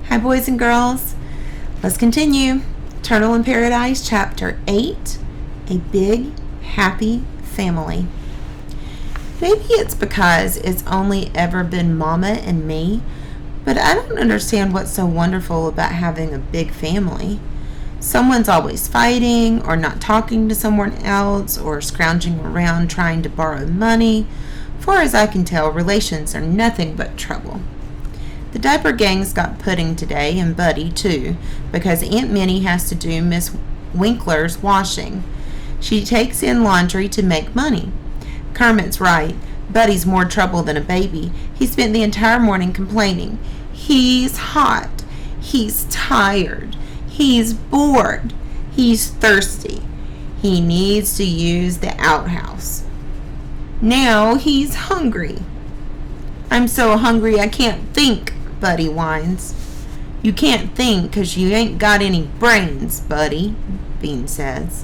Hi, boys and girls. Let's continue. Turtle in Paradise, Chapter 8, A Big, Happy Family. Maybe it's because it's only ever been Mama and me, but I don't understand what's so wonderful about having a big family. Someone's always fighting, or not talking to someone else, or scrounging around trying to borrow money. Far as I can tell, relations are nothing but trouble. The diaper gang's got Pudding today, and Buddy, too, because Aunt Minnie has to do Miss Winkler's washing. She takes in laundry to make money. Kermit's right. Buddy's more trouble than a baby. He spent the entire morning complaining. He's hot. He's tired. He's bored. He's thirsty. He needs to use the outhouse. Now he's hungry. I'm so hungry I can't think, Buddy whines. You can't think 'cause you ain't got any brains, Buddy, Bean says.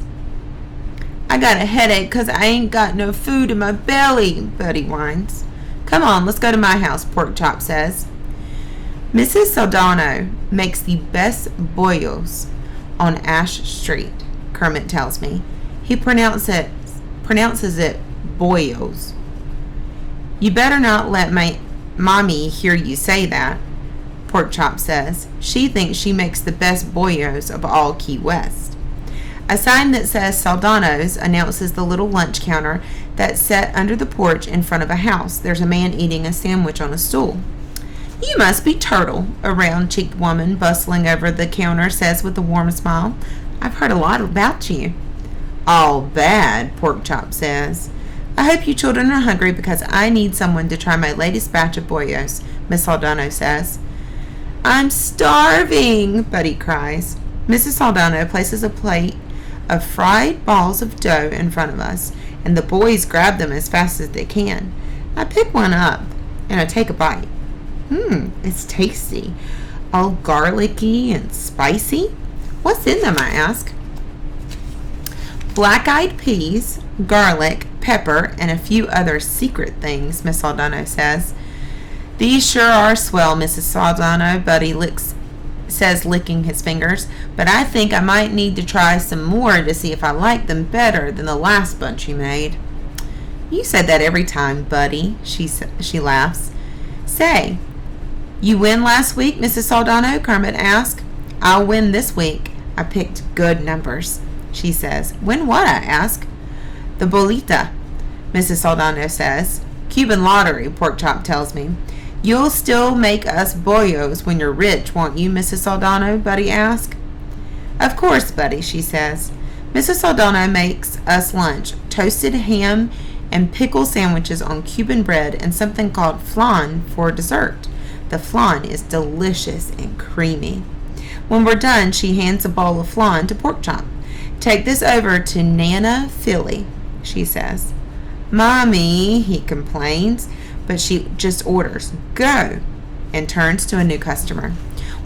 I got a headache 'cause I ain't got no food in my belly, Buddy whines. Come on, let's go to my house, Porkchop says. Mrs. Saldano makes the best bollos on Ash Street, Kermit tells me. He pronounces it bollos. You better not let my mommy hear you say that, Porkchop says. She thinks she makes the best bollos of all Key West. A sign that says Saldano's announces the little lunch counter that's set under the porch in front of a house. There's a man eating a sandwich on a stool. You must be Turtle, a round-cheeked woman bustling over the counter says with a warm smile. I've heard a lot about you. All bad, Porkchop says. I hope you children are hungry because I need someone to try my latest batch of bollos, Miss Saldano says. I'm starving, Buddy cries. Mrs. Saldano places a plate of fried balls of dough in front of us, and the boys grab them as fast as they can. I pick one up, and I take a bite. It's tasty. All garlicky and spicy. What's in them, I ask. Black-eyed peas, garlic, pepper, and a few other secret things, Miss Saldano says. These sure are swell, Mrs. Saldano, Buddy says, licking his fingers, but I think I might need to try some more to see if I like them better than the last bunch you made. You said that every time, Buddy, she laughs. Say, you win last week, Mrs. Saldano? Kermit asked. I'll win this week. I picked good numbers, she says. Win what? I ask. The bolita, Mrs. Saldano says. Cuban lottery, Porkchop tells me. You'll still make us bollos when you're rich, won't you, Mrs. Saldano? Buddy asks. Of course, Buddy, she says. Mrs. Saldano makes us lunch, toasted ham and pickle sandwiches on Cuban bread and something called flan for dessert. The flan is delicious and creamy. When we're done, she hands a bowl of flan to Porkchop. Take this over to Nana Philly, she says. Mommy, he complains, but she just orders, go, and turns to a new customer.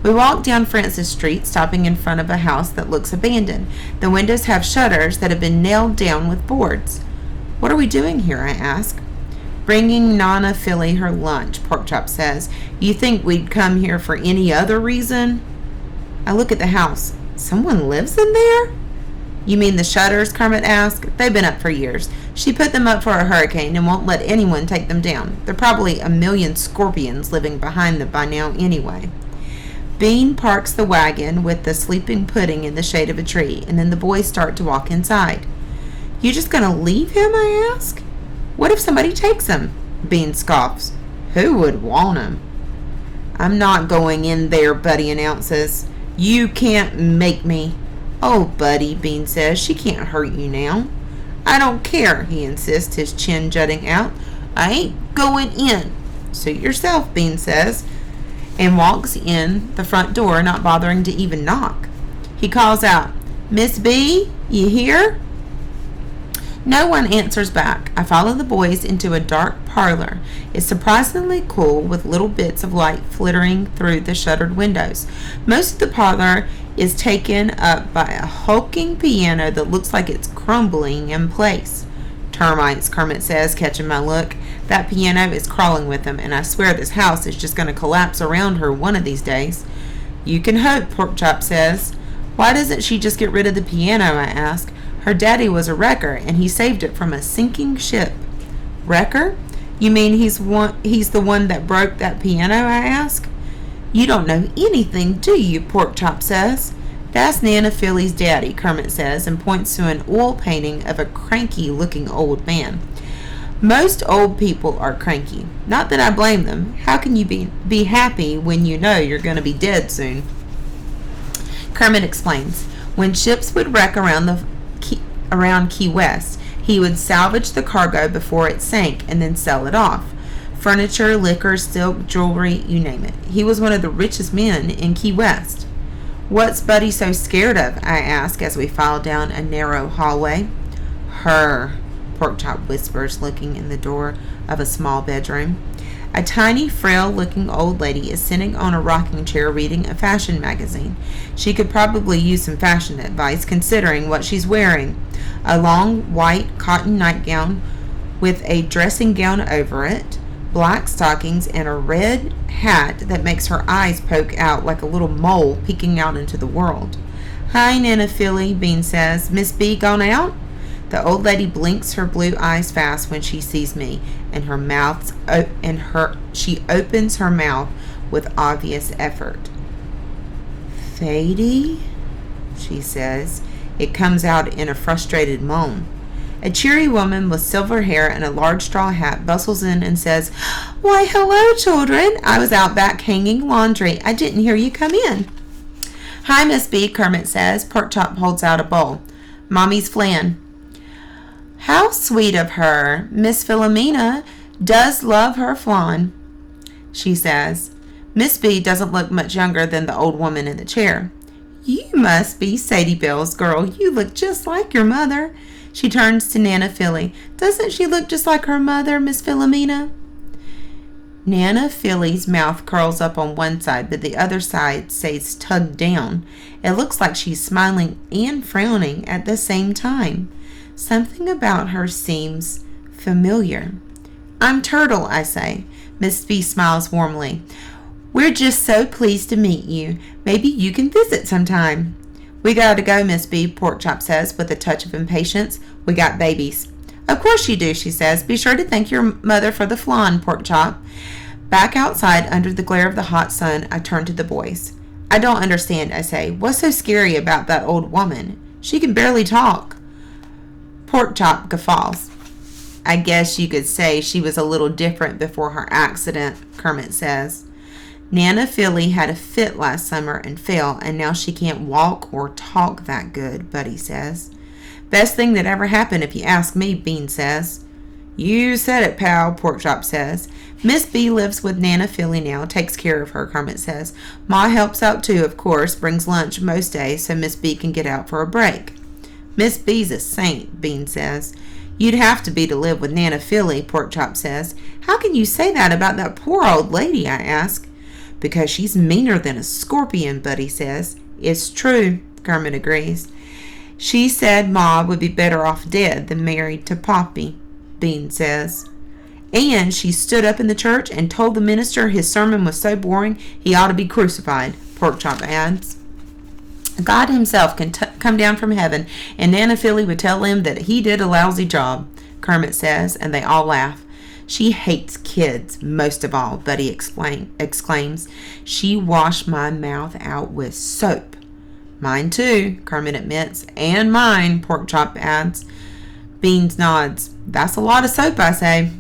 We walk down Francis Street, stopping in front of a house that looks abandoned. The windows have shutters that have been nailed down with boards. What are we doing here, I ask. Bringing Nana Philly her lunch, Porkchop says. You think we'd come here for any other reason? I look at the house. Someone lives in there? You mean the shutters? Kermit asks. They've been up for years. She put them up for a hurricane and won't let anyone take them down. There are probably a million scorpions living behind them by now anyway. Bean parks the wagon with the sleeping Pudding in the shade of a tree, and then the boys start to walk inside. You just gonna leave him? I ask. What if somebody takes him? Bean scoffs. Who would want him? I'm not going in there, Buddy announces. You can't make me. Oh, Buddy, Bean says, she can't hurt you now. I don't care, he insists, his chin jutting out. I ain't going in. Suit yourself, Bean says, and walks in the front door, not bothering to even knock. He calls out, Miss B, you here? No one answers back. I follow the boys into a dark parlor. It's surprisingly cool with little bits of light flittering through the shuttered windows. Most of the parlor is taken up by a hulking piano that looks like it's crumbling in place. Termites, Kermit says, catching my look. That piano is crawling with them, and I swear this house is just going to collapse around her one of these days. You can hope, Porkchop says. Why doesn't she just get rid of the piano, I ask. Her daddy was a wrecker, and he saved it from a sinking ship. Wrecker? You mean he's the one that broke that piano, I ask. You don't know anything, do you, Porkchop says. That's Nana Philly's daddy, Kermit says, and points to an oil painting of a cranky-looking old man. Most old people are cranky. Not that I blame them. How can you be happy when you know you're going to be dead soon? Kermit explains. When ships would wreck around Key West, he would salvage the cargo before it sank and then sell it off. Furniture, liquor, silk, jewelry, you name it. He was one of the richest men in Key West. What's Buddy so scared of? I ask as we file down a narrow hallway. Her, Porkchop whispers, looking in the door of a small bedroom. A tiny, frail-looking old lady is sitting on a rocking chair reading a fashion magazine. She could probably use some fashion advice considering what she's wearing. A long, white cotton nightgown with a dressing gown over it, black stockings, and a red hat that makes her eyes poke out like a little mole peeking out into the world. Hi, Nana Philly, Bean says. Miss B gone out? The old lady blinks her blue eyes fast when she sees me, and she opens her mouth with obvious effort. Thady, she says. It comes out in a frustrated moan. A cheery woman with silver hair and a large straw hat bustles in and says, Why, hello, children. I was out back hanging laundry. I didn't hear you come in. Hi, Miss B, Kermit says. Porkchop holds out a bowl. Mommy's flan. How sweet of her. Miss Philomena does love her flan, she says. Miss B doesn't look much younger than the old woman in the chair. You must be Sadie Bell's girl. You look just like your mother. She turns to Nana Philly. Doesn't she look just like her mother, Miss Philomena? Nana Philly's mouth curls up on one side, but the other side stays tugged down. It looks like she's smiling and frowning at the same time. Something about her seems familiar. I'm Turtle, I say. Miss B smiles warmly. We're just so pleased to meet you. Maybe you can visit sometime. We gotta go, Miss B, Porkchop says with a touch of impatience. We got babies. Of course you do, she says. Be sure to thank your mother for the flan, Porkchop. Back outside under the glare of the hot sun, I turn to the boys. I don't understand, I say. What's so scary about that old woman? She can barely talk. Porkchop guffaws. I guess you could say she was a little different before her accident, Kermit says. Nana Philly had a fit last summer and fell, and now she can't walk or talk that good, Buddy says. Best thing that ever happened if you ask me, Bean says. You said it, pal, Porkchop says. Miss B lives with Nana Philly now, takes care of her, Kermit says. Ma helps out too, of course, brings lunch most days so Miss B can get out for a break. Miss B's a saint, Bean says. You'd have to be to live with Nana Philly, Porkchop says. How can you say that about that poor old lady, I ask. Because she's meaner than a scorpion, Buddy says. It's true, Kermit agrees. She said Ma would be better off dead than married to Poppy, Bean says. And she stood up in the church and told the minister his sermon was so boring he ought to be crucified, Porkchop adds. God himself can come down from heaven, and Nana Philly would tell him that he did a lousy job, Kermit says, and they all laugh. She hates kids, most of all, Buddy exclaims. She washed my mouth out with soap. Mine too, Kermit admits. And mine, Porkchop adds. Beans nods. That's a lot of soap, I say.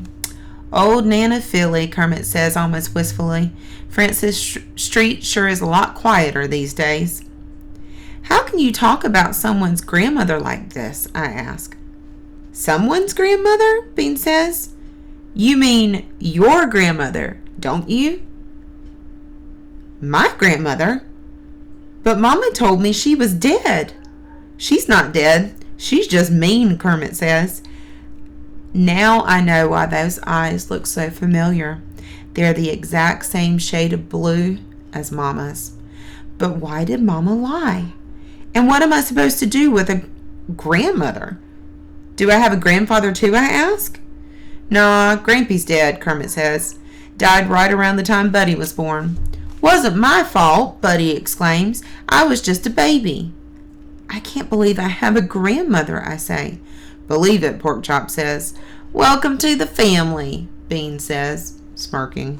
Old Nana Philly, Kermit says almost wistfully. Francis Street sure is a lot quieter these days. How can you talk about someone's grandmother like this? I ask. Someone's grandmother? Bean says. You mean your grandmother, don't you? My grandmother? But Mama told me she was dead. She's not dead. She's just mean, Kermit says. Now I know why those eyes look so familiar. They're the exact same shade of blue as Mama's. But why did Mama lie? And what am I supposed to do with a grandmother? Do I have a grandfather too, I ask? Nah, Grampy's dead, Kermit says. Died right around the time Buddy was born. Wasn't my fault, Buddy exclaims. I was just a baby. I can't believe I have a grandmother, I say. Believe it, Porkchop says. Welcome to the family, Bean says, smirking.